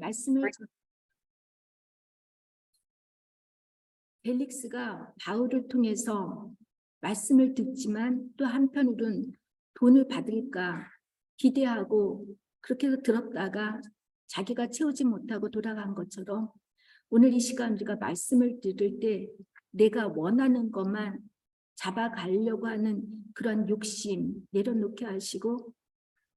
말씀을 벨릭스가 바울을 통해서 말씀을 듣지만 또 한편으로는 돈을 받을까 기대하고 그렇게 해서 들었다가 자기가 채우지 못하고 돌아간 것처럼 오늘 이 시간 우리가 말씀을 들을 때 내가 원하는 것만 잡아가려고 하는 그런 욕심 내려놓게 하시고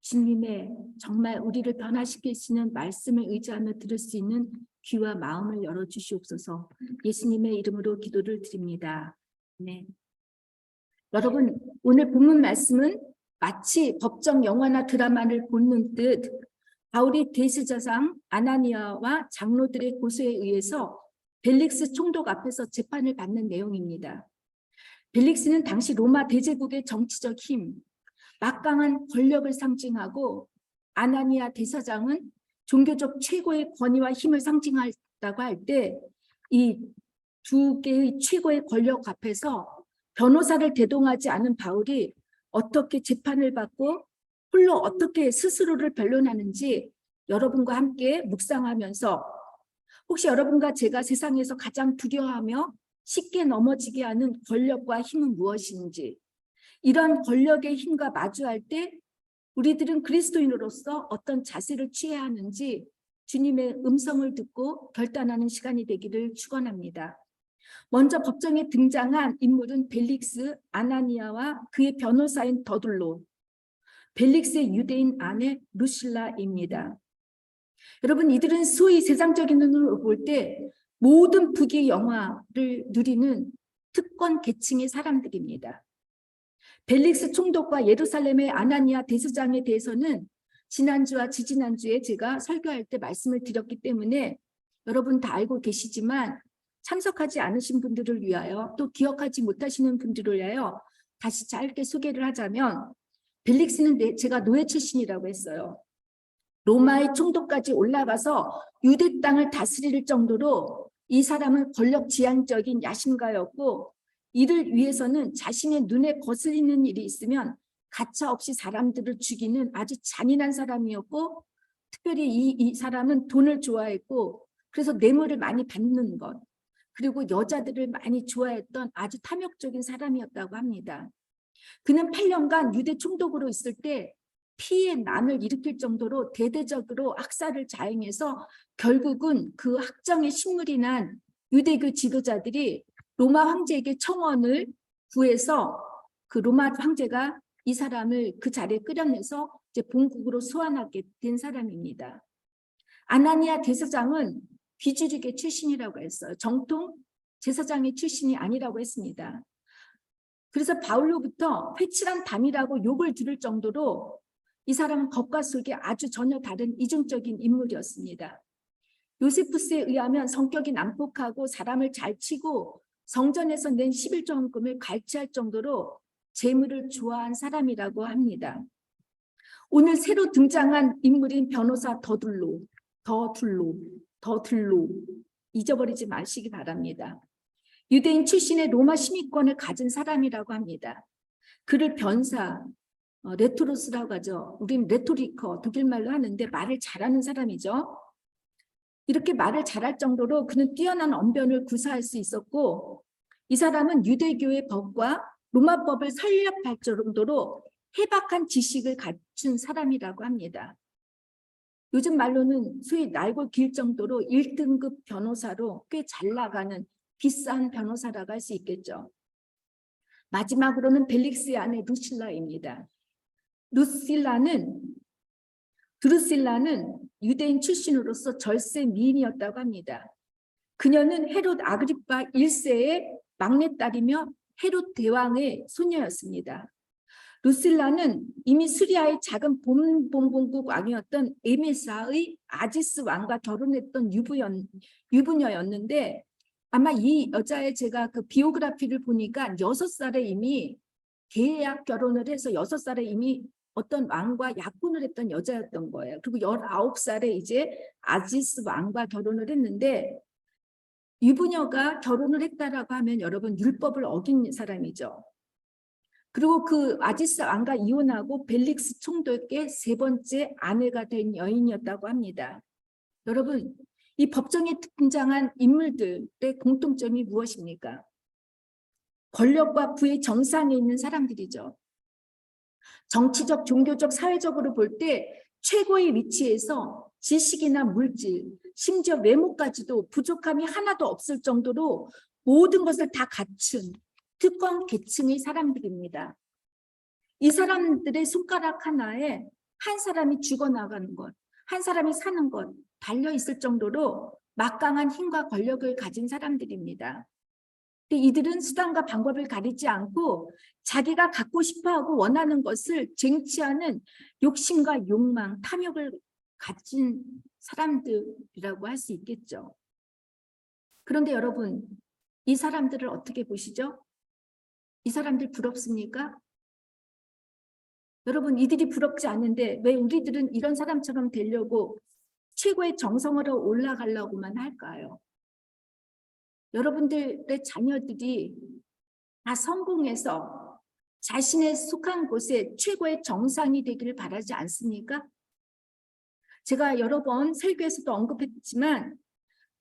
주님의 정말 우리를 변화시킬 수 있는 말씀을 의지하며 들을 수 있는 귀와 마음을 열어주시옵소서. 예수님의 이름으로 기도를 드립니다. 네. 여러분, 오늘 본문 말씀은 마치 법정 영화나 드라마를 보는 듯 바울이 대제사장 아나니아와 장로들의 고소에 의해서 벨릭스 총독 앞에서 재판을 받는 내용입니다. 벨릭스는 당시 로마 대제국의 정치적 힘, 막강한 권력을 상징하고 아나니아 대사장은 종교적 최고의 권위와 힘을 상징한다고 할 때 이 두 개의 최고의 권력 앞에서 변호사를 대동하지 않은 바울이 어떻게 재판을 받고 홀로 어떻게 스스로를 변론하는지 여러분과 함께 묵상하면서 혹시 여러분과 제가 세상에서 가장 두려워하며 쉽게 넘어지게 하는 권력과 힘은 무엇인지 이런 권력의 힘과 마주할 때 우리들은 그리스도인으로서 어떤 자세를 취해야 하는지 주님의 음성을 듣고 결단하는 시간이 되기를 축원합니다. 먼저 법정에 등장한 인물은 벨릭스, 아나니아와 그의 변호사인 더둘로, 벨릭스의 유대인 아내 루실라입니다. 여러분, 이들은 소위 세상적인 눈으로 볼 때 모든 부귀 영화를 누리는 특권 계층의 사람들입니다. 벨릭스 총독과 예루살렘의 아나니아 대사장에 대해서는 지난주와 지지난주에 제가 설교할 때 말씀을 드렸기 때문에 여러분 다 알고 계시지만 참석하지 않으신 분들을 위하여 또 기억하지 못하시는 분들을 위하여 다시 짧게 소개를 하자면 벨릭스는 제가 노예 출신이라고 했어요. 로마의 총독까지 올라가서 유대 땅을 다스릴 정도로 이 사람은 권력지향적인 야심가였고 이를 위해서는 자신의 눈에 거슬리는 일이 있으면 가차없이 사람들을 죽이는 아주 잔인한 사람이었고 특별히 이 사람은 돈을 좋아했고 그래서 뇌물을 많이 받는 것 그리고 여자들을 많이 좋아했던 아주 탐욕적인 사람이었다고 합니다. 그는 8년간 유대 총독으로 있을 때 피해 난을 일으킬 정도로 대대적으로 학살을 자행해서 결국은 그 학정의 신물이 난 유대교 지도자들이 로마 황제에게 청원을 구해서 그 로마 황제가 이 사람을 그 자리에 끌어내서 이제 본국으로 소환하게 된 사람입니다. 아나니아 대사장은 귀주리계 출신이라고 했어요. 정통 제사장의 출신이 아니라고 했습니다. 그래서 바울로부터 회칠한 담이라고 욕을 들을 정도로 이 사람은 겉과 속이 아주 전혀 다른 이중적인 인물이었습니다. 요세푸스에 의하면 성격이 난폭하고 사람을 잘 치고 성전에서 낸 11조금을 갈취할 정도로 재물을 좋아한 사람이라고 합니다. 오늘 새로 등장한 인물인 변호사 더둘로 잊어버리지 마시기 바랍니다. 유대인 출신의 로마 시민권을 가진 사람이라고 합니다. 그를 변사, 레토로스라고 하죠. 우린 레토리커, 독일말로 하는데 말을 잘하는 사람이죠. 이렇게 말을 잘할 정도로 그는 뛰어난 언변을 구사할 수 있었고 이 사람은 유대교의 법과 로마법을 설립할 정도로 해박한 지식을 갖춘 사람이라고 합니다. 요즘 말로는 소위 날고 길 정도로 1등급 변호사로 꽤 잘 나가는 비싼 변호사라고 할 수 있겠죠. 마지막으로는 벨릭스의 아내 루실라입니다. 드루실라는 유대인 출신으로서 절세 미인이었다고 합니다. 그녀는 헤롯 아그리파 1세의 막내딸이며 헤롯 대왕의 소녀였습니다. 루실라는 이미 수리아의 작은 본본국 왕이었던 에메사의 아지스 왕과 결혼했던 유부녀였는데 아마 이 여자의 제가 그 비오그래피를 보니까 6살에 이미 계약 결혼을 해서 6살에 이미 어떤 왕과 약혼을 했던 여자였던 거예요. 그리고 19살에 이제 아지스 왕과 결혼을 했는데 유부녀가 결혼을 했다라고 하면 여러분 율법을 어긴 사람이죠. 그리고 그 아지스 왕과 이혼하고 벨릭스 총독의 3번째 아내가 된 여인이었다고 합니다. 여러분, 이 법정에 등장한 인물들의 공통점이 무엇입니까? 권력과 부의 정상에 있는 사람들이죠. 정치적, 종교적, 사회적으로 볼 때 최고의 위치에서 지식이나 물질, 심지어 외모까지도 부족함이 하나도 없을 정도로 모든 것을 다 갖춘 특권 계층의 사람들입니다. 이 사람들의 손가락 하나에 한 사람이 죽어나가는 것, 한 사람이 사는 것 달려 있을 정도로 막강한 힘과 권력을 가진 사람들입니다. 근데 이들은 수단과 방법을 가리지 않고 자기가 갖고 싶어하고 원하는 것을 쟁취하는 욕심과 욕망, 탐욕을 가진 사람들이라고 할 수 있겠죠. 그런데 여러분, 이 사람들을 어떻게 보시죠? 이 사람들 부럽습니까? 여러분, 이들이 부럽지 않은데 왜 우리들은 이런 사람처럼 되려고 최고의 정성으로 올라가려고만 할까요? 여러분들의 자녀들이 다 성공해서 자신의 속한 곳에 최고의 정상이 되기를 바라지 않습니까? 제가 여러 번 설교에서도 언급했지만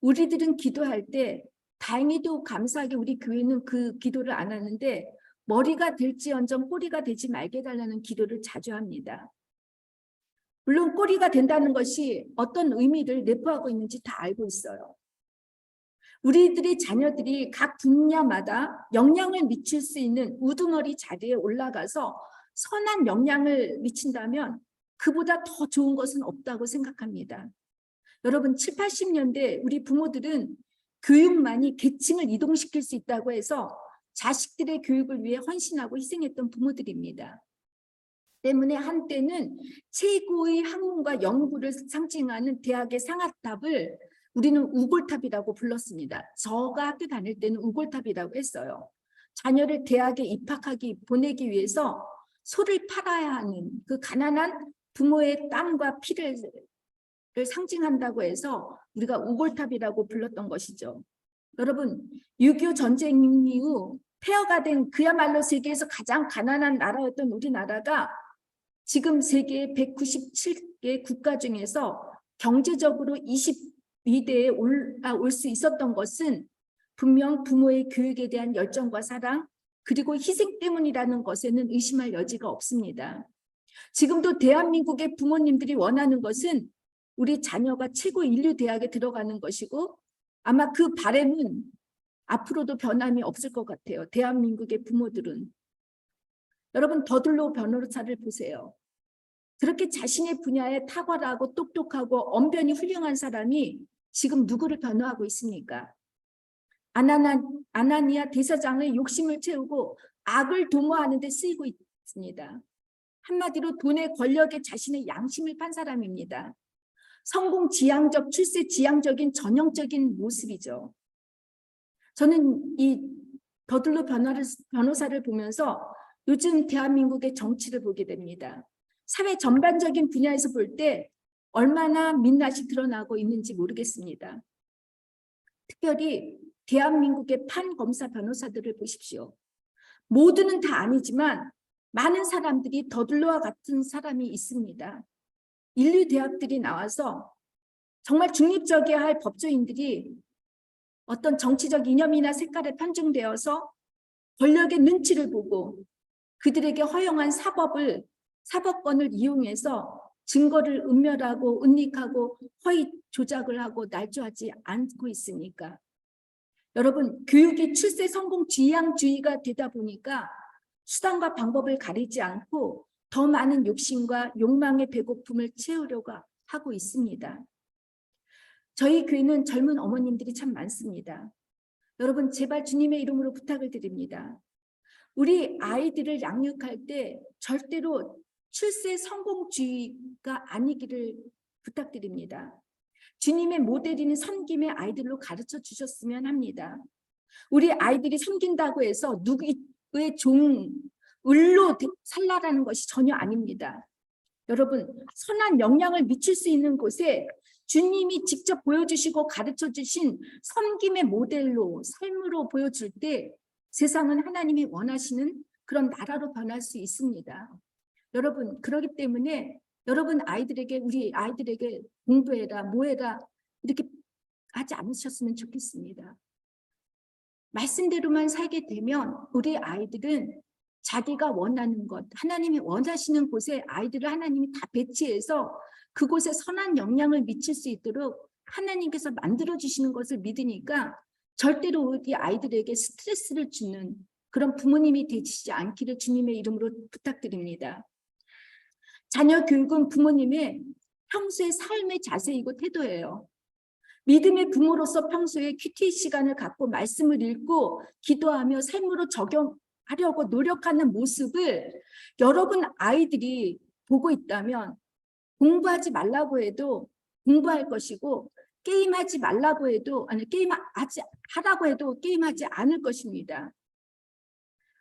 우리들은 기도할 때 다행히도 감사하게 우리 교회는 그 기도를 안 하는데 머리가 될지언정 꼬리가 되지 말게 해달라는 기도를 자주 합니다. 물론 꼬리가 된다는 것이 어떤 의미를 내포하고 있는지 다 알고 있어요. 우리들의 자녀들이 각 분야마다 영향을 미칠 수 있는 우두머리 자리에 올라가서 선한 영향을 미친다면 그보다 더 좋은 것은 없다고 생각합니다. 여러분 7, 80년대 우리 부모들은 교육만이 계층을 이동시킬 수 있다고 해서 자식들의 교육을 위해 헌신하고 희생했던 부모들입니다. 때문에 한때는 최고의 학문과 연구를 상징하는 대학의 상아탑을 우리는 우골탑이라고 불렀습니다. 저가 학교 다닐 때는 우골탑이라고 했어요. 자녀를 대학에 입학하기 보내기 위해서 소를 팔아야 하는 그 가난한 부모의 땀과 피를 상징한다고 해서 우리가 우골탑이라고 불렀던 것이죠. 여러분 6.25 전쟁 이후 폐허가 된 그야말로 세계에서 가장 가난한 나라였던 우리나라가 지금 세계 197개 국가 중에서 경제적으로 22대에 올 수 있었던 것은 분명 부모의 교육에 대한 열정과 사랑 그리고 희생 때문이라는 것에는 의심할 여지가 없습니다. 지금도 대한민국의 부모님들이 원하는 것은 우리 자녀가 최고 인류 대학에 들어가는 것이고 아마 그 바람은 앞으로도 변함이 없을 것 같아요. 대한민국의 부모들은. 여러분 더들로 변호사를 보세요. 그렇게 자신의 분야에 탁월하고 똑똑하고 언변이 훌륭한 사람이 지금 누구를 변호하고 있습니까? 아나니아 대사장의 욕심을 채우고 악을 도모하는 데 쓰이고 있습니다. 한마디로 돈의 권력에 자신의 양심을 판 사람입니다. 성공 지향적, 출세 지향적인 전형적인 모습이죠. 저는 이 더들로 변호사를 보면서 요즘 대한민국의 정치를 보게 됩니다. 사회 전반적인 분야에서 볼 때 얼마나 민낯이 드러나고 있는지 모르겠습니다. 특별히 대한민국의 판검사 변호사들을 보십시오. 모두는 다 아니지만 많은 사람들이 더들로와 같은 사람이 있습니다. 인류 대학들이 나와서 정말 중립적이어야 할 법조인들이 어떤 정치적 이념이나 색깔에 편중되어서 권력의 눈치를 보고 그들에게 허용한 사법권을 이용해서 증거를 은멸하고 은닉하고 허위 조작을 하고 날조하지 않고 있으니까. 여러분 교육이 출세 성공 지향주의가 되다 보니까 수단과 방법을 가리지 않고 더 많은 욕심과 욕망의 배고픔을 채우려고 하고 있습니다. 저희 교회는 젊은 어머님들이 참 많습니다. 여러분 제발 주님의 이름으로 부탁을 드립니다. 우리 아이들을 양육할 때 절대로 출세 성공주의가 아니기를 부탁드립니다. 주님의 모델인 섬김의 아이들로 가르쳐 주셨으면 합니다. 우리 아이들이 섬긴다고 해서 누구의 을로 살라라는 것이 전혀 아닙니다. 여러분 선한 영향을 미칠 수 있는 곳에 주님이 직접 보여주시고 가르쳐 주신 섬김의 모델로 삶으로 보여줄 때 세상은 하나님이 원하시는 그런 나라로 변할 수 있습니다. 여러분 그렇기 때문에 여러분 아이들에게 우리 아이들에게 공부해라 뭐해라 이렇게 하지 않으셨으면 좋겠습니다. 말씀대로만 살게 되면 우리 아이들은 자기가 원하는 것, 하나님이 원하시는 곳에 아이들을 하나님이 다 배치해서 그곳에 선한 영향을 미칠 수 있도록 하나님께서 만들어주시는 것을 믿으니까 절대로 우리 아이들에게 스트레스를 주는 그런 부모님이 되시지 않기를 주님의 이름으로 부탁드립니다. 자녀 교육은 부모님의 평소의 삶의 자세이고 태도예요. 믿음의 부모로서 평소에 큐티 시간을 갖고 말씀을 읽고 기도하며 삶으로 적용하려고 노력하는 모습을 여러분 아이들이 보고 있다면 공부하지 말라고 해도 공부할 것이고 게임하지 말라고 해도 하라고 해도 게임하지 않을 것입니다.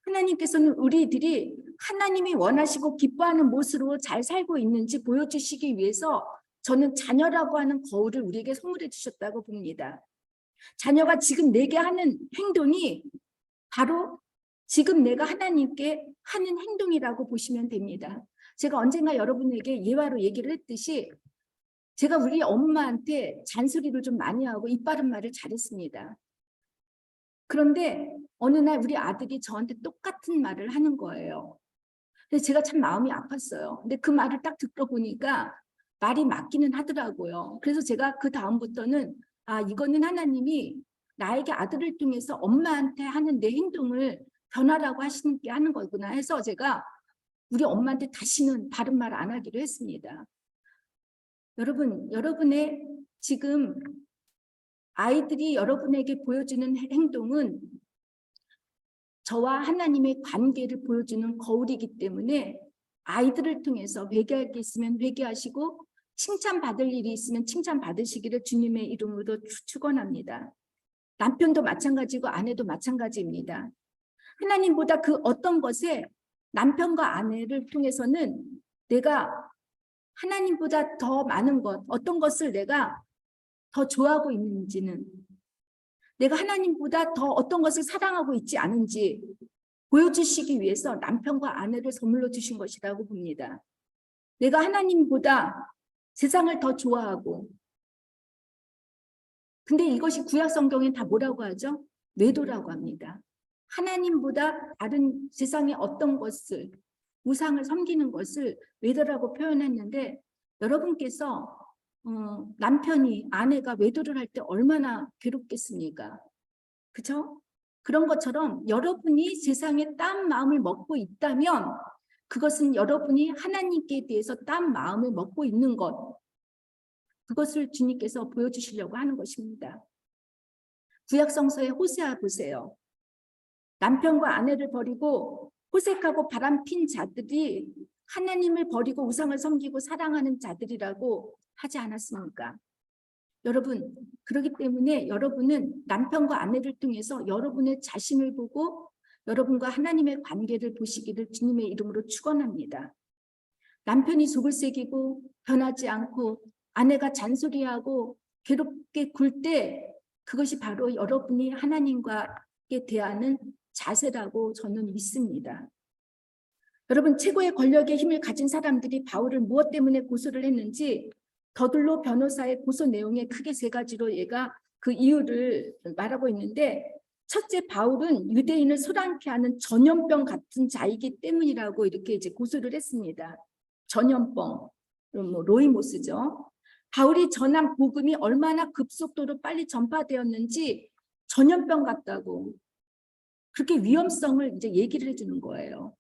하나님께서는 우리들이 하나님이 원하시고 기뻐하는 모습으로 잘 살고 있는지 보여주시기 위해서 저는 자녀라고 하는 거울을 우리에게 선물해 주셨다고 봅니다. 자녀가 지금 내게 하는 행동이 바로 지금 내가 하나님께 하는 행동이라고 보시면 됩니다. 제가 언젠가 여러분에게 예화로 얘기를 했듯이 제가 우리 엄마한테 잔소리를 좀 많이 하고 입 바른 말을 잘했습니다. 그런데 어느 날 우리 아들이 저한테 똑같은 말을 하는 거예요. 근데 제가 참 마음이 아팠어요. 근데 그 말을 딱 들어보니까 말이 맞기는 하더라고요. 그래서 제가 그 다음부터는 이거는 하나님이 나에게 아들을 통해서 엄마한테 하는 내 행동을 변화라고 하시는 게 하는 거구나 해서 제가 우리 엄마한테 다시는 바른 말 안 하기로 했습니다. 여러분, 여러분의 지금 아이들이 여러분에게 보여주는 행동은 저와 하나님의 관계를 보여주는 거울이기 때문에 아이들을 통해서 회개할 게 있으면 회개하시고 칭찬받을 일이 있으면 칭찬받으시기를 주님의 이름으로 축원합니다. 남편도 마찬가지고 아내도 마찬가지입니다. 하나님보다 그 어떤 것에 남편과 아내를 통해서는 내가 하나님보다 더 많은 것, 어떤 것을 내가 더 좋아하고 있는지는 내가 하나님보다 더 어떤 것을 사랑하고 있지 않은지 보여주시기 위해서 남편과 아내를 선물로 주신 것이라고 봅니다. 내가 하나님보다 세상을 더 좋아하고 근데 이것이 구약 성경에 다 뭐라고 하죠? 외도라고 합니다. 하나님보다 다른 세상의 어떤 것을 우상을 섬기는 것을 외도라고 표현했는데 여러분께서 남편이 아내가 외도를 할 때 얼마나 괴롭겠습니까? 그죠? 그런 것처럼 여러분이 세상에 딴 마음을 먹고 있다면 그것은 여러분이 하나님께 대해서 딴 마음을 먹고 있는 것 그것을 주님께서 보여주시려고 하는 것입니다. 구약성서의 호세아 보세요. 남편과 아내를 버리고 호색하고 바람핀 자들이 하나님을 버리고 우상을 섬기고 사랑하는 자들이라고 하지 않았습니까? 여러분, 그렇기 때문에 여러분은 남편과 아내를 통해서 여러분의 자신을 보고 여러분과 하나님의 관계를 보시기를 주님의 이름으로 축원합니다. 남편이 속을 새기고 변하지 않고 아내가 잔소리하고 괴롭게 굴 때 그것이 바로 여러분이 하나님과 대하는 자세라고 저는 믿습니다. 여러분, 최고의 권력의 힘을 가진 사람들이 바울을 무엇 때문에 고소를 했는지 더들로 변호사의 고소 내용에 크게 세 가지로 얘가 그 이유를 말하고 있는데 첫째, 바울은 유대인을 소란케 하는 전염병 같은 자이기 때문이라고 이렇게 이제 고소를 했습니다. 전염병, 로이모스죠. 바울이 전한 복음이 얼마나 급속도로 빨리 전파되었는지 전염병 같다고 그렇게 위험성을 이제 얘기를 해주는 거예요.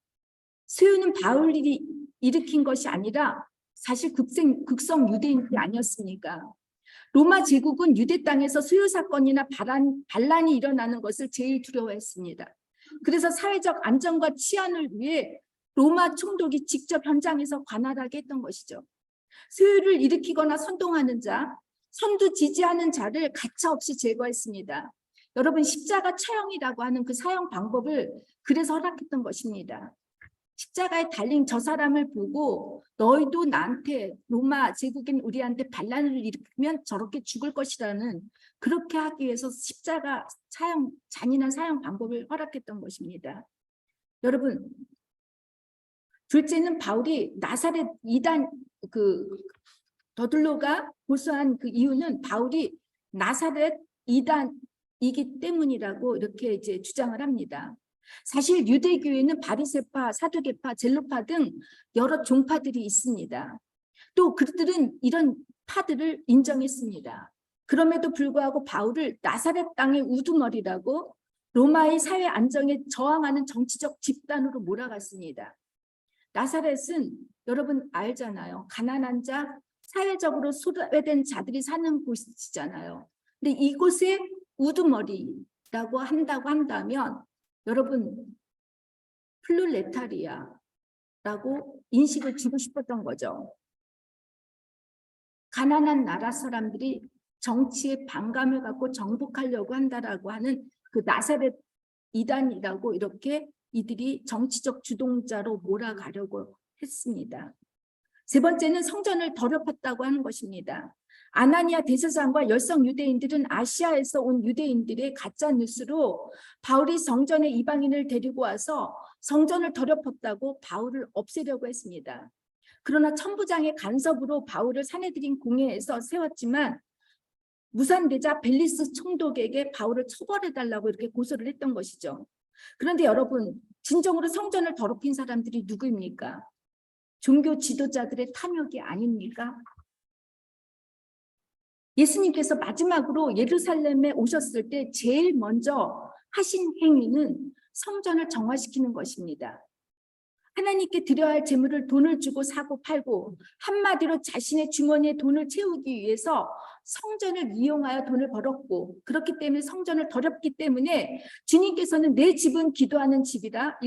수요는 바울이 일으킨 것이 아니라 사실 극성 유대인이 아니었습니까? 로마 제국은 유대 땅에서 수요 사건이나 반란이 일어나는 것을 제일 두려워했습니다. 그래서 사회적 안정과 치안을 위해 로마 총독이 직접 현장에서 관할하게 했던 것이죠. 수요를 일으키거나 선동하는 자, 선두 지지하는 자를 가차없이 제거했습니다. 여러분, 십자가 처형이라고 하는 그 사형 방법을 그래서 허락했던 것입니다. 십자가에 달린 저 사람을 보고 너희도 나한테 로마 제국인 우리한테 반란을 일으키면 저렇게 죽을 것이라는 그렇게 하기 위해서 십자가 사형, 잔인한 사형 방법을 허락했던 것입니다. 여러분, 둘째는 바울이 나사렛 이단 더들로가 고소한 그 이유는 바울이 나사렛 이단이기 때문이라고 이렇게 이제 주장을 합니다. 사실 유대교회는 바리새파, 사두개파, 젤로파 등 여러 종파들이 있습니다. 또 그들은 이런 파들을 인정했습니다. 그럼에도 불구하고 바울을 나사렛 땅의 우두머리라고 로마의 사회 안정에 저항하는 정치적 집단으로 몰아갔습니다. 나사렛은 여러분 알잖아요. 가난한 자, 사회적으로 소외된 자들이 사는 곳이잖아요. 근데 이곳에 우두머리라고 한다고 한다면 여러분 플루레타리아라고 인식을 주고 싶었던 거죠. 가난한 나라 사람들이 정치에 반감을 갖고 정복하려고 한다라고 하는 그 나사렛 이단이라고 이렇게 이들이 정치적 주동자로 몰아가려고 했습니다. 세 번째는 성전을 더럽혔다고 하는 것입니다. 아나니아 대제사장과 열성 유대인들은 아시아에서 온 유대인들의 가짜 뉴스로 바울이 성전에 이방인을 데리고 와서 성전을 더럽혔다고 바울을 없애려고 했습니다. 그러나 천부장의 간섭으로 바울을 사내들인 공회에서 세웠지만 무산되자 벨리스 총독에게 바울을 처벌해달라고 이렇게 고소를 했던 것이죠. 그런데 여러분, 진정으로 성전을 더럽힌 사람들이 누구입니까? 종교 지도자들의 탐욕이 아닙니까? 예수님께서 마지막으로 예루살렘에 오셨을 때 제일 먼저 하신 행위는 성전을 정화시키는 것입니다. 하나님께 드려야 할 재물을 돈을 주고 사고 팔고 한마디로 자신의 주머니에 돈을 채우기 위해서 성전을 이용하여 돈을 벌었고, 그렇기 때문에 성전을 더럽기 때문에 주님께서는 내 집은 기도하는 집이라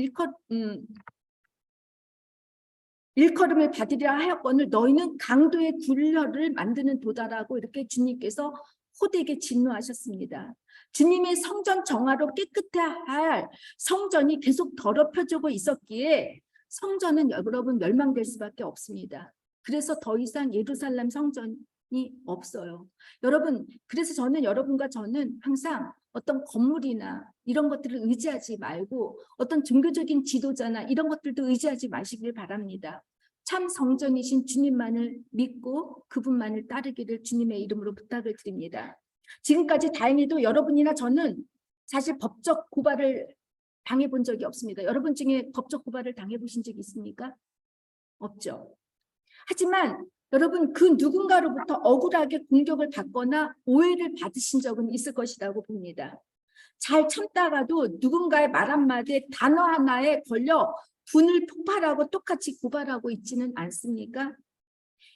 일컬음을 받으리라 하였거늘 너희는 강도의 굴려를 만드는 도다라고 이렇게 주님께서 호되게 진노하셨습니다. 주님의 성전 정화로 깨끗해야 할 성전이 계속 더럽혀지고 있었기에 성전은 여러분 멸망될 수밖에 없습니다. 그래서 더 이상 예루살렘 성전이 없어요. 여러분, 그래서 저는 여러분과 저는 항상 어떤 건물이나 이런 것들을 의지하지 말고 어떤 종교적인 지도자나 이런 것들도 의지하지 마시길 바랍니다. 참 성전이신 주님만을 믿고 그분만을 따르기를 주님의 이름으로 부탁을 드립니다. 지금까지 다행히도 여러분이나 저는 사실 법적 고발을 당해본 적이 없습니다. 여러분 중에 법적 고발을 당해보신 적이 있습니까? 없죠. 하지만 여러분 그 누군가로부터 억울하게 공격을 받거나 오해를 받으신 적은 있을 것이라고 봅니다. 잘 참다가도 누군가의 말 한마디에 단어 하나에 걸려 분을 폭발하고 똑같이 고발하고 있지는 않습니까?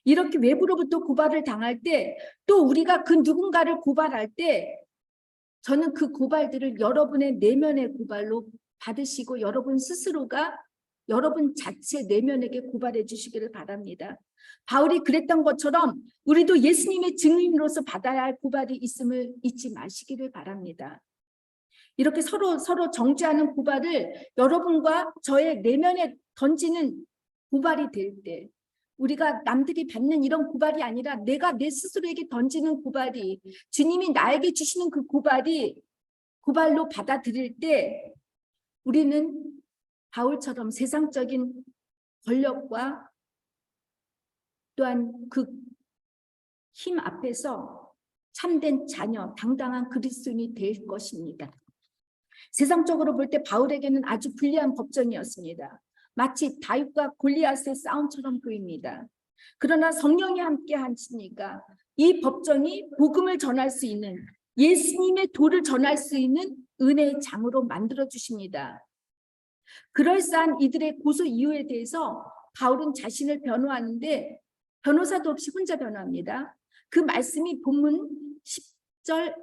이렇게 외부로부터 고발을 당할 때 또 우리가 그 누군가를 고발할 때 저는 그 고발들을 여러분의 내면의 고발로 받으시고 여러분 스스로가 여러분 자체 내면에게 고발해 주시기를 바랍니다. 바울이 그랬던 것처럼 우리도 예수님의 증인으로서 받아야 할 고발이 있음을 잊지 마시기를 바랍니다. 이렇게 서로 정죄하는 고발을 여러분과 저의 내면에 던지는 고발이 될 때, 우리가 남들이 받는 이런 고발이 아니라 내가 내 스스로에게 던지는 고발이, 주님이 나에게 주시는 그 고발이 고발로 받아들일 때 우리는 바울처럼 세상적인 권력과 또한 그 힘 앞에서 참된 자녀, 당당한 그리스도인이 될 것입니다. 세상적으로 볼 때 바울에게는 아주 불리한 법정이었습니다. 마치 다윗과 골리앗의 싸움처럼 보입니다. 그러나 성령이 함께 하시니까 이 법정이 복음을 전할 수 있는, 예수님의 도를 전할 수 있는 은혜의 장으로 만들어 주십니다. 그럴싸한 이들의 고소 이유에 대해서 바울은 자신을 변호하는데 변호사도 없이 혼자 변호합니다. 그 말씀이 본문 10절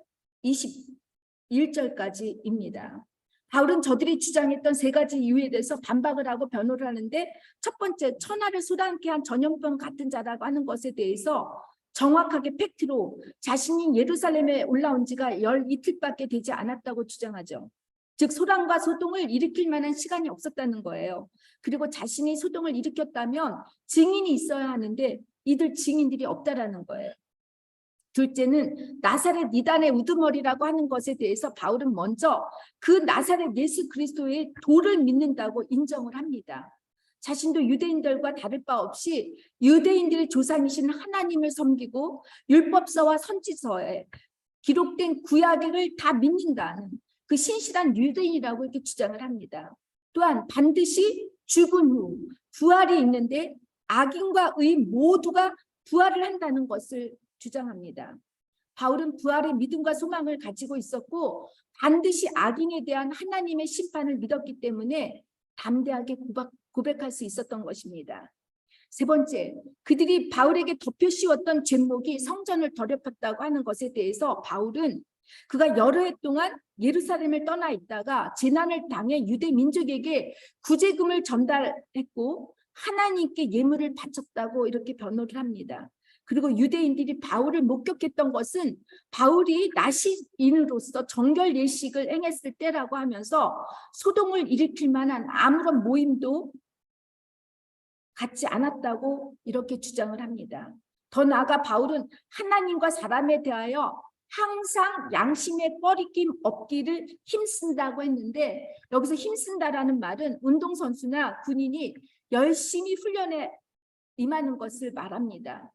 21절까지입니다. 바울은 저들이 주장했던 세 가지 이유에 대해서 반박을 하고 변호를 하는데, 첫 번째, 천하를 쏟아앉게 한 전염병 같은 자라고 하는 것에 대해서 정확하게 팩트로 자신이 예루살렘에 올라온 지가 열 이틀밖에 되지 않았다고 주장하죠. 즉 소란과 소동을 일으킬 만한 시간이 없었다는 거예요. 그리고 자신이 소동을 일으켰다면 증인이 있어야 하는데 이들 증인들이 없다라는 거예요. 둘째는 나사렛 이단의 우두머리라고 하는 것에 대해서 바울은 먼저 그 나사렛 예수 그리스도의 도를 믿는다고 인정을 합니다. 자신도 유대인들과 다를 바 없이 유대인들의 조상이신 하나님을 섬기고 율법서와 선지서에 기록된 구약을 다 믿는다는 그 신실한 유대인이라고 이렇게 주장을 합니다. 또한 반드시 죽은 후 부활이 있는데 악인과 의인 모두가 부활을 한다는 것을 주장합니다. 바울은 부활의 믿음과 소망을 가지고 있었고 반드시 악인에 대한 하나님의 심판을 믿었기 때문에 담대하게 고백할 수 있었던 것입니다. 세 번째, 그들이 바울에게 덮여 씌웠던 죄목이 성전을 더럽혔다고 하는 것에 대해서 바울은 그가 여러 해 동안 예루살렘을 떠나 있다가 재난을 당해 유대 민족에게 구제금을 전달했고 하나님께 예물을 바쳤다고 이렇게 변호를 합니다. 그리고 유대인들이 바울을 목격했던 것은 바울이 나시인으로서 정결 예식을 행했을 때라고 하면서 소동을 일으킬 만한 아무런 모임도 갖지 않았다고 이렇게 주장을 합니다. 더 나아가 바울은 하나님과 사람에 대하여 항상 양심의 꺼리낌 없기를 힘쓴다고 했는데 여기서 힘쓴다라는 말은 운동선수나 군인이 열심히 훈련에 임하는 것을 말합니다.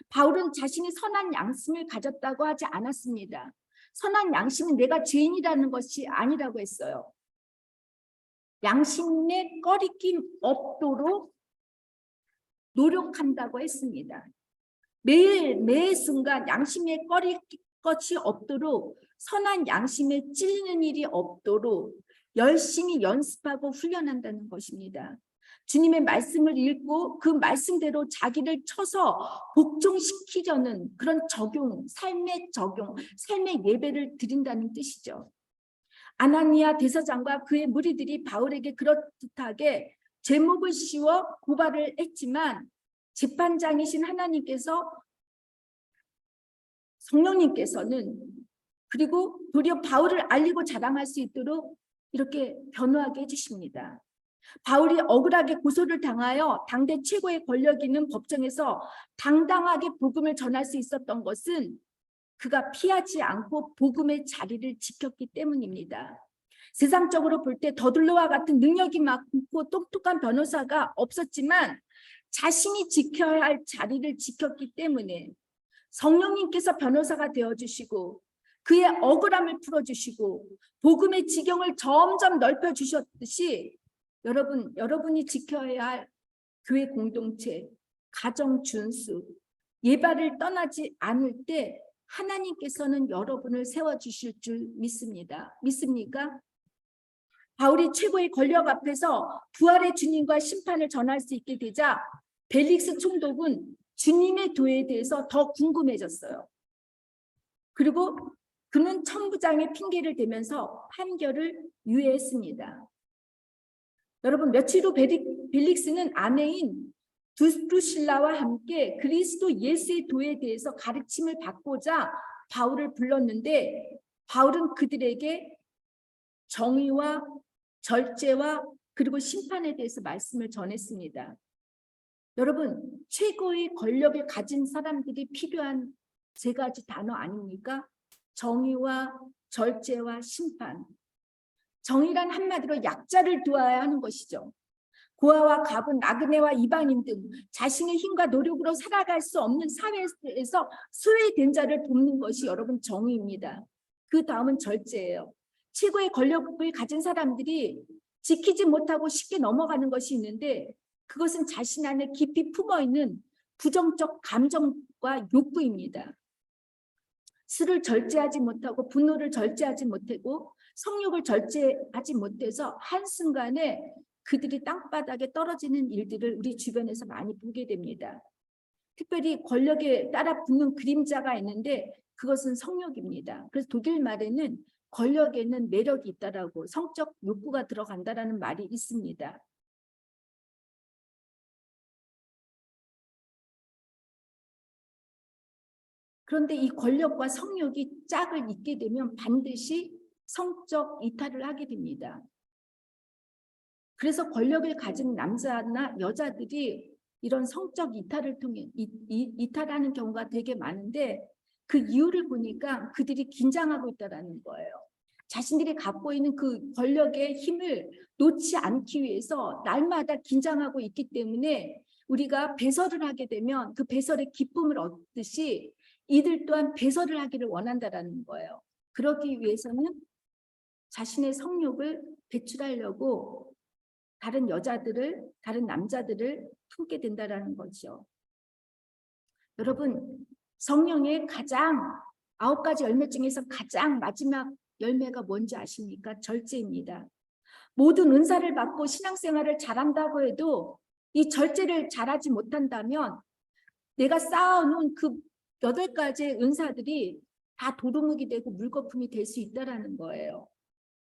바울은 자신이 선한 양심을 가졌다고 하지 않았습니다. 선한 양심은 내가 죄인이라는 것이 아니라고 했어요. 양심의 꺼리낌 없도록 노력한다고 했습니다. 매 순간 양심에 꺼릴 것이 없도록 선한 양심에 찔리는 일이 없도록 열심히 연습하고 훈련한다는 것입니다. 주님의 말씀을 읽고 그 말씀대로 자기를 쳐서 복종시키려는 그런 삶의 예배를 드린다는 뜻이죠. 아나니아 대사장과 그의 무리들이 바울에게 그렇듯하게 제목을 씌워 고발을 했지만 재판장이신 하나님께서 성령님께서는 그리고 도리어 바울을 알리고 자랑할 수 있도록 이렇게 변호하게 해주십니다. 바울이 억울하게 고소를 당하여 당대 최고의 권력 있는 법정에서 당당하게 복음을 전할 수 있었던 것은 그가 피하지 않고 복음의 자리를 지켰기 때문입니다. 세상적으로 볼 때 더둘로와 같은 능력이 많고 똑똑한 변호사가 없었지만 자신이 지켜야 할 자리를 지켰기 때문에 성령님께서 변호사가 되어주시고 그의 억울함을 풀어주시고 복음의 지경을 점점 넓혀주셨듯이 여러분이 지켜야 할 교회 공동체, 가정 준수, 예발을 떠나지 않을 때 하나님께서는 여러분을 세워주실 줄 믿습니다. 믿습니까? 바울이 최고의 권력 앞에서 부활의 주님과 심판을 전할 수 있게 되자 벨릭스 총독은 주님의 도에 대해서 더 궁금해졌어요. 그리고 그는 천부장의 핑계를 대면서 판결을 유예했습니다. 여러분, 며칠 후 벨릭스는 아내인 두루실라와 함께 그리스도 예수의 도에 대해서 가르침을 받고자 바울을 불렀는데 바울은 그들에게 정의와 절제와 그리고 심판에 대해서 말씀을 전했습니다. 여러분, 최고의 권력을 가진 사람들이 필요한 세 가지 단어 아닙니까? 정의와 절제와 심판. 정의란 한마디로 약자를 도와야 하는 것이죠. 고아와 가분, 나그네와 이방인 등 자신의 힘과 노력으로 살아갈 수 없는 사회에서 소외된 자를 돕는 것이 여러분 정의입니다. 그 다음은 절제예요. 최고의 권력을 가진 사람들이 지키지 못하고 쉽게 넘어가는 것이 있는데 그것은 자신 안에 깊이 품어있는 부정적 감정과 욕구입니다. 술을 절제하지 못하고 분노를 절제하지 못하고 성욕을 절제하지 못해서 한순간에 그들이 땅바닥에 떨어지는 일들을 우리 주변에서 많이 보게 됩니다. 특별히 권력에 따라 붙는 그림자가 있는데 그것은 성욕입니다. 그래서 독일 말에는 권력에는 매력이 있다라고 성적 욕구가 들어간다라는 말이 있습니다. 그런데 이 권력과 성욕이 짝을 잇게 되면 반드시 성적 이탈을 하게 됩니다. 그래서 권력을 가진 남자나 여자들이 이런 성적 이탈을 통해 이탈하는 경우가 되게 많은데 그 이유를 보니까 그들이 긴장하고 있다는 거예요. 자신들이 갖고 있는 그 권력의 힘을 놓지 않기 위해서 날마다 긴장하고 있기 때문에 우리가 배설을 하게 되면 그 배설의 기쁨을 얻듯이 이들 또한 배설을 하기를 원한다라는 거예요. 그러기 위해서는 자신의 성욕을 배출하려고 다른 여자들을, 다른 남자들을 품게 된다라는 거죠. 여러분, 성령의 가장 9가지 열매 중에서 가장 마지막 열매가 뭔지 아십니까? 절제입니다. 모든 은사를 받고 신앙생활을 잘한다고 해도 이 절제를 잘하지 못한다면 내가 쌓아놓은 그 8가지의 은사들이 다 도루묵이 되고 물거품이 될 수 있다는 거예요.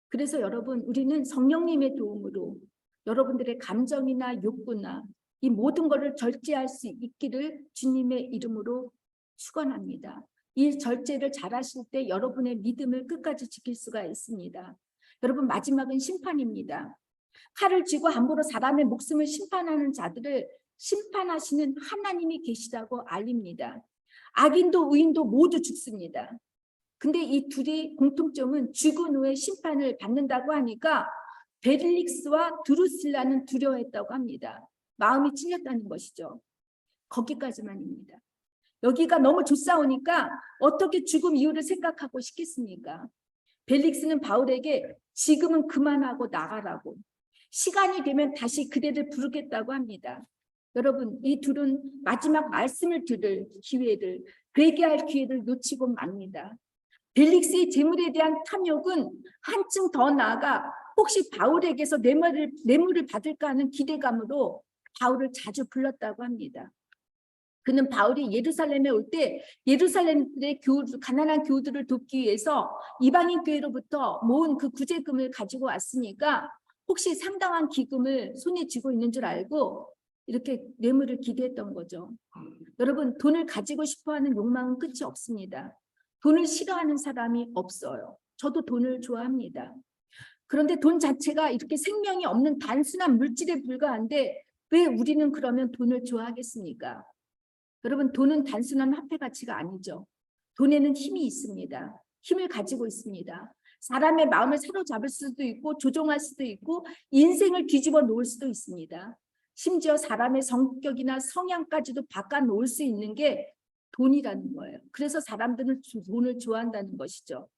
그래서 여러분, 우리는 성령님의 도움으로 여러분들의 감정이나 욕구나 이 모든 것을 절제할 수 있기를 주님의 이름으로 축원합니다. 이 절제를 잘하실 때 여러분의 믿음을 끝까지 지킬 수가 있습니다. 여러분, 마지막은 심판입니다. 칼을 쥐고 함부로 사람의 목숨을 심판하는 자들을 심판하시는 하나님이 계시다고 알립니다. 악인도 의인도 모두 죽습니다. 근데 이 둘이 공통점은 죽은 후에 심판을 받는다고 하니까 벨릭스와 드루실라는 두려워했다고 합니다. 마음이 찔렸다는 것이죠. 거기까지만입니다. 여기가 너무 좋사오니까 어떻게 죽음 이유를 생각하고 싶겠습니까? 벨릭스는 바울에게 지금은 그만하고 나가라고, 시간이 되면 다시 그대를 부르겠다고 합니다. 여러분, 이 둘은 마지막 말씀을 들을 기회를, 회개할 기회를 놓치고 맙니다. 벨릭스의 재물에 대한 탐욕은 한층 더 나아가 혹시 바울에게서 뇌물을 받을까 하는 기대감으로 바울을 자주 불렀다고 합니다. 그는 바울이 예루살렘에 올 때 예루살렘의 가난한 교우들을 돕기 위해서 이방인 교회로부터 모은 그 구제금을 가지고 왔으니까 혹시 상당한 기금을 손에 쥐고 있는 줄 알고 이렇게 뇌물을 기대했던 거죠. 여러분, 돈을 가지고 싶어하는 욕망은 끝이 없습니다. 돈을 싫어하는 사람이 없어요. 저도 돈을 좋아합니다. 그런데 돈 자체가 이렇게 생명이 없는 단순한 물질에 불과한데 왜 우리는 그러면 돈을 좋아하겠습니까? 여러분, 돈은 단순한 화폐 가치가 아니죠. 돈에는 힘이 있습니다. 힘을 가지고 있습니다. 사람의 마음을 사로잡을 수도 있고 조종할 수도 있고 인생을 뒤집어 놓을 수도 있습니다. 심지어 사람의 성격이나 성향까지도 바꿔놓을 수 있는 게 돈이라는 거예요. 그래서 사람들은 돈을 좋아한다는 것이죠.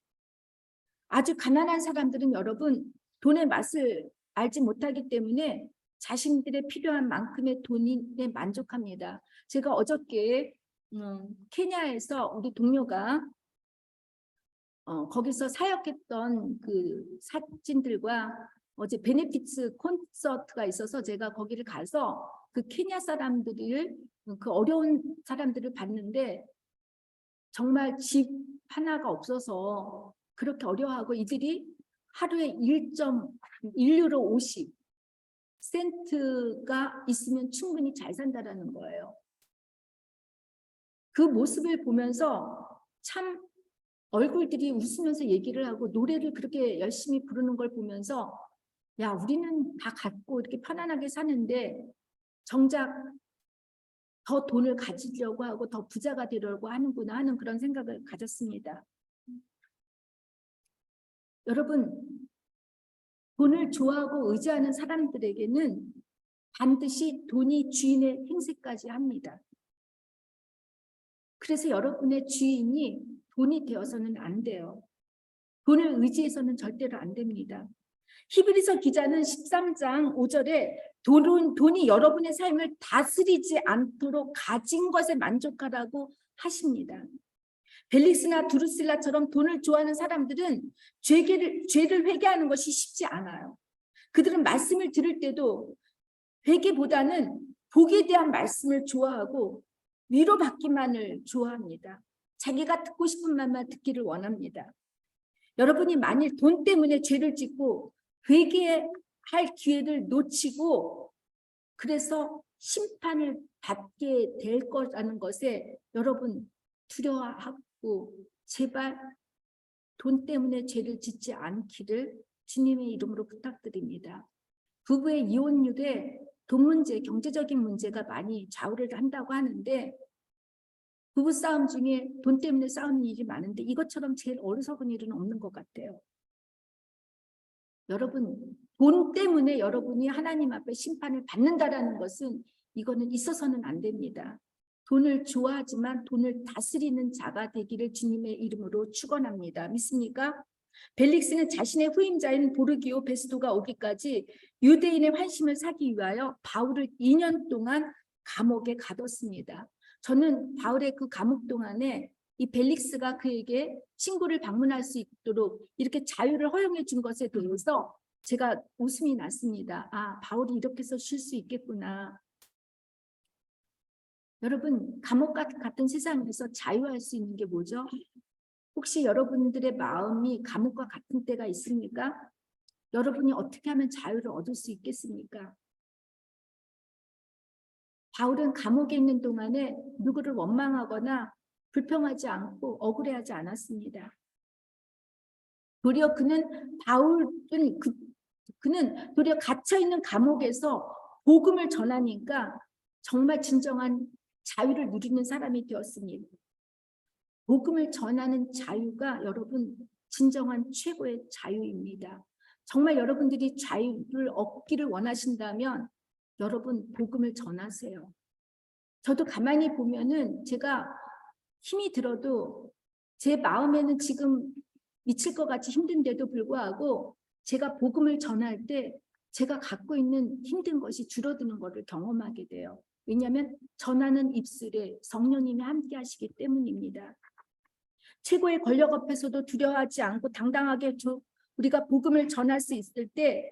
아주 가난한 사람들은 여러분, 돈의 맛을 알지 못하기 때문에 자신들의 필요한 만큼의 돈에 만족합니다. 제가 어저께 케냐에서 우리 동료가 거기서 사역했던 그 사진들과 어제 베네피츠 콘서트가 있어서 제가 거기를 가서 그 케냐 사람들을, 그 어려운 사람들을 봤는데 정말 집 하나가 없어서 그렇게 어려워하고 이들이 하루에 1.1유로 50센트가 있으면 충분히 잘 산다라는 거예요. 그 모습을 보면서 참 얼굴들이 웃으면서 얘기를 하고 노래를 그렇게 열심히 부르는 걸 보면서 야, 우리는 다 갖고 이렇게 편안하게 사는데 정작 더 돈을 가지려고 하고 더 부자가 되려고 하는구나 하는 그런 생각을 가졌습니다. 여러분, 돈을 좋아하고 의지하는 사람들에게는 반드시 돈이 주인의 행세까지 합니다. 그래서 여러분의 주인이 돈이 되어서는 안 돼요. 돈을 의지해서는 절대로 안 됩니다. 히브리서 기자는 13장 5절에 돈이 여러분의 삶을 다스리지 않도록 가진 것에 만족하라고 하십니다. 벨릭스나 두루실라처럼 돈을 좋아하는 사람들은 죄를 회개하는 것이 쉽지 않아요. 그들은 말씀을 들을 때도 회개보다는 복에 대한 말씀을 좋아하고 위로받기만을 좋아합니다. 자기가 듣고 싶은 말만 듣기를 원합니다. 여러분이 만일 돈 때문에 죄를 짓고 회개할 기회를 놓치고 그래서 심판을 받게 될 거라는 것에 여러분 두려워하고 제발 돈 때문에 죄를 짓지 않기를 주님의 이름으로 부탁드립니다. 부부의 이혼율에 돈 문제, 경제적인 문제가 많이 좌우를 한다고 하는데 부부싸움 중에 돈 때문에 싸우는 일이 많은데 이것처럼 제일 어리석은 일은 없는 것 같아요. 여러분, 돈 때문에 여러분이 하나님 앞에 심판을 받는다라는 것은 이거는 있어서는 안 됩니다. 돈을 좋아하지만 돈을 다스리는 자가 되기를 주님의 이름으로 축원합니다. 믿습니까? 벨릭스는 자신의 후임자인 보르기오 베스도가 오기까지 유대인의 환심을 사기 위하여 바울을 2년 동안 감옥에 가뒀습니다. 저는 바울의 그 감옥 동안에 이 벨릭스가 그에게 친구를 방문할 수 있도록 이렇게 자유를 허용해 준 것에 대해서 제가 웃음이 났습니다. 아, 바울이 이렇게 해서 쉴 수 있겠구나. 여러분, 감옥 같은 세상에서 자유할 수 있는 게 뭐죠? 혹시 여러분들의 마음이 감옥과 같은 때가 있습니까? 여러분이 어떻게 하면 자유를 얻을 수 있겠습니까? 바울은 감옥에 있는 동안에 누구를 원망하거나 불평하지 않고 억울해하지 않았습니다. 도리어 그는 도리어 갇혀있는 감옥에서 복음을 전하니까 정말 진정한 자유를 누리는 사람이 되었습니다. 복음을 전하는 자유가 여러분 진정한 최고의 자유입니다. 정말 여러분들이 자유를 얻기를 원하신다면 여러분 복음을 전하세요. 저도 가만히 보면은 제가 힘이 들어도 제 마음에는 지금 미칠 것 같이 힘든데도 불구하고 제가 복음을 전할 때 제가 갖고 있는 힘든 것이 줄어드는 것을 경험하게 돼요. 왜냐하면 전하는 입술에 성령님이 함께 하시기 때문입니다. 최고의 권력 앞에서도 두려워하지 않고 당당하게 우리가 복음을 전할 수 있을 때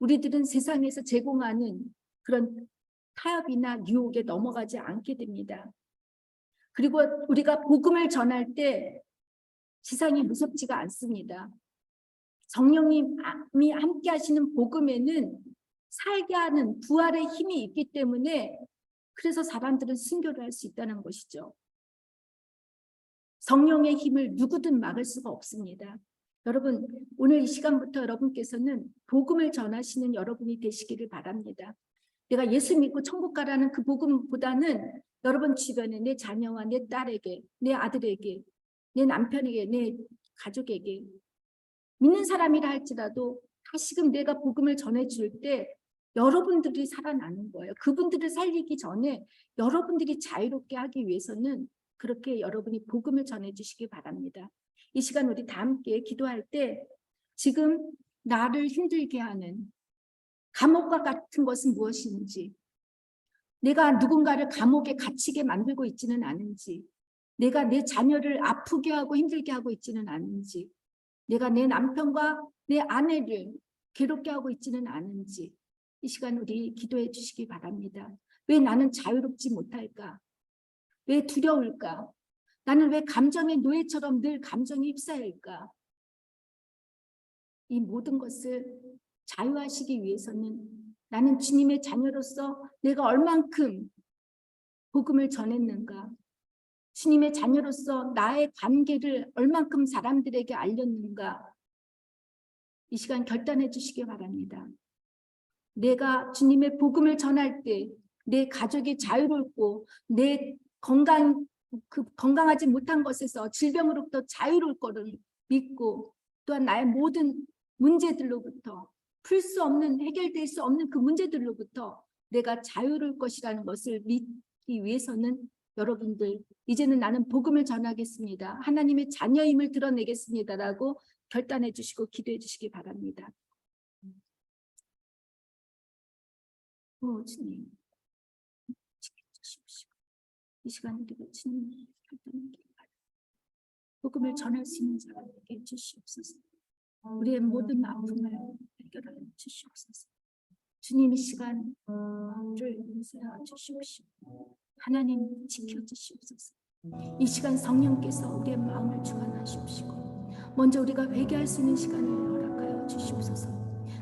우리들은 세상에서 제공하는 그런 타협이나 유혹에 넘어가지 않게 됩니다. 그리고 우리가 복음을 전할 때 세상이 무섭지가 않습니다. 성령님이 함께 하시는 복음에는 살게 하는 부활의 힘이 있기 때문에 그래서 사람들은 순교를 할 수 있다는 것이죠. 성령의 힘을 누구든 막을 수가 없습니다. 여러분, 오늘 이 시간부터 여러분께서는 복음을 전하시는 여러분이 되시기를 바랍니다. 내가 예수 믿고 천국 가라는 그 복음보다는 여러분 주변에 내 자녀와 내 딸에게, 내 아들에게, 내 남편에게, 내 가족에게 믿는 사람이라 할지라도 다시금 내가 복음을 전해줄 때 여러분들이 살아나는 거예요. 그분들을 살리기 전에 여러분들이 자유롭게 하기 위해서는 그렇게 여러분이 복음을 전해주시기 바랍니다. 이 시간 우리 다 함께 기도할 때 지금 나를 힘들게 하는 감옥과 같은 것은 무엇인지, 내가 누군가를 감옥에 갇히게 만들고 있지는 않은지, 내가 내 자녀를 아프게 하고 힘들게 하고 있지는 않은지, 내가 내 남편과 내 아내를 괴롭게 하고 있지는 않은지 이 시간 우리 기도해 주시기 바랍니다. 왜 나는 자유롭지 못할까? 왜 두려울까? 나는 왜 감정의 노예처럼 늘 감정에 휩싸일까? 이 모든 것을 자유하시기 위해서는 나는 주님의 자녀로서 내가 얼만큼 복음을 전했는가? 주님의 자녀로서 나의 관계를 얼만큼 사람들에게 알렸는가? 이 시간 결단해 주시기 바랍니다. 내가 주님의 복음을 전할 때 내 가족이 자유롭고 내 건강하지 못한 것에서 질병으로부터 자유로울 거를 믿고 또한 나의 모든 문제들로부터 풀 수 없는 해결될 수 없는 그 문제들로부터 내가 자유로울 것이라는 것을 믿기 위해서는 여러분들 이제는 나는 복음을 전하겠습니다. 하나님의 자녀임을 드러내겠습니다라고 결단해 주시고 기도해 주시기 바랍니다. 주님 지켜주십시오. 이 시간에 우리가 주님 결단하기 바랍니다. 복음을 전할 수 있는 자가 되게 해주시옵소서. 우리의 모든 아픔을 해결하여 주시옵소서. 주님 이 시간을 용서하여 주시옵시오. 하나님 지켜주시옵소서. 이 시간 성령께서 우리의 마음을 주관하시옵시고 먼저 우리가 회개할 수 있는 시간을 허락하여 주시옵소서.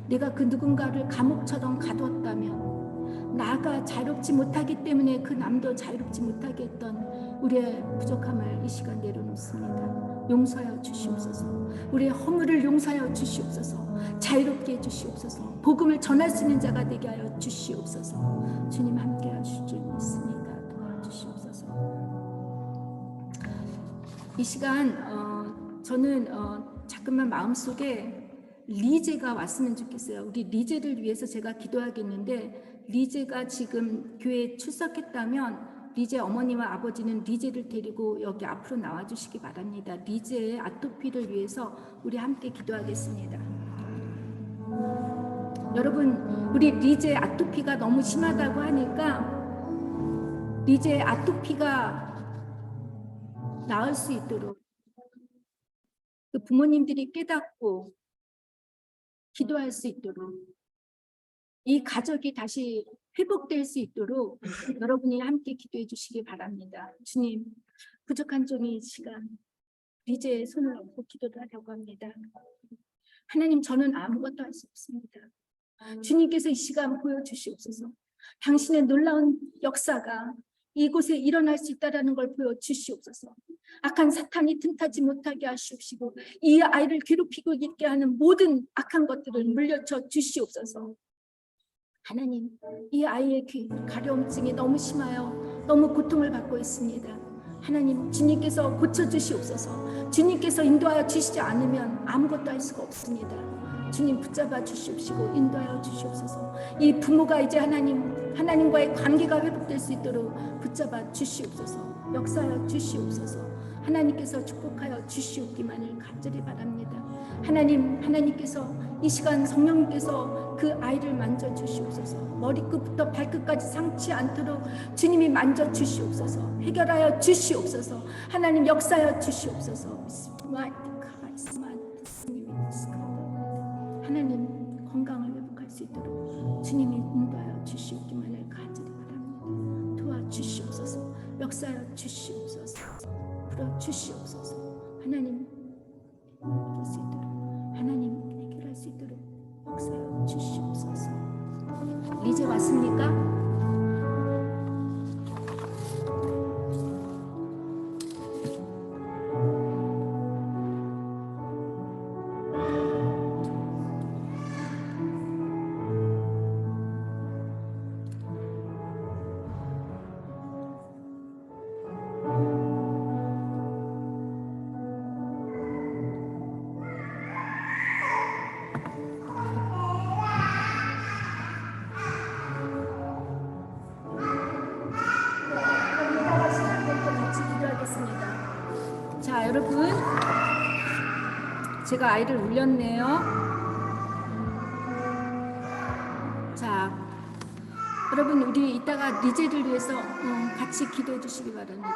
내가 그 누군가를 감옥처럼 가두었다면 나가 자유롭지 못하기 때문에 그 남도 자유롭지 못하게 했던 우리의 부족함을 이 시간 내려놓습니다. 용서하여 주시옵소서. 우리의 허물을 용서하여 주시옵소서. 자유롭게 해주시옵소서. 복음을 전할 수 있는 자가 되게 하여 주시옵소서. 주님 함께 하실 줄 믿습니다. 도와주시옵소서. 이 시간 저는 자꾸만 마음속에 리제가 왔으면 좋겠어요. 우리 리제를 위해서 제가 기도하겠는데, 리제가 지금 교회에 출석했다면 리제 어머니와 아버지는 리제를 데리고 여기 앞으로 나와주시기 바랍니다. 리제의 아토피를 위해서 우리 함께 기도하겠습니다. 여러분, 우리 리제 아토피가 너무 심하다고 하니까 리제 아토피가 나을 수 있도록 그 부모님들이 깨닫고 기도할 수 있도록, 이 가족이 다시 회복될 수 있도록 여러분이 함께 기도해 주시기 바랍니다. 주님, 부족한 종이 시간 리제의 손을 얹고 기도를 하려고 합니다. 하나님, 저는 아무것도 할 수 없습니다. 주님께서 이 시간 보여주시옵소서. 당신의 놀라운 역사가 이곳에 일어날 수 있다는 걸 보여주시옵소서. 악한 사탄이 틈타지 못하게 하시옵시고, 이 아이를 괴롭히고 있게 하는 모든 악한 것들을 물려쳐 주시옵소서. 하나님, 이 아이의 가려움증이 너무 심하여 너무 고통을 받고 있습니다. 하나님, 주님께서 고쳐주시옵소서. 주님께서 인도하여 주시지 않으면 아무것도 할 수가 없습니다. 주님, 붙잡아 주시옵시고 인도하여 주시옵소서. 이 부모가 이제 하나님과의 관계가 회복될 수 있도록 붙잡아 주시옵소서. 역사하여 주시옵소서. 하나님께서 축복하여 주시옵기만을 간절히 바랍니다. 하나님께서 이 시간 성령님께서 그 아이를 만져 주시옵소서. 머리끝부터 발끝까지 상치 않도록 주님이 만져 주시옵소서. 해결하여 주시옵소서. 하나님, 역사하여 주시옵소서. 하나님, 건강을 회복할 수 있도록 주님이 인도하여 주시옵기만을 간절히 바랍니다. 도와주시옵소서. 역사하여 주시옵소서. 풀어주시옵소서. 하나님, 해결할 수 있도록, 하나님 해결할 수 있도록 역사하여 주시옵소서. 리제 왔습니까? 자, 여러분, 제가 아이를 울렸네요. 자, 여러분, 우리 이따가 리제를 위해서 같이 기도해 주시기 바랍니다.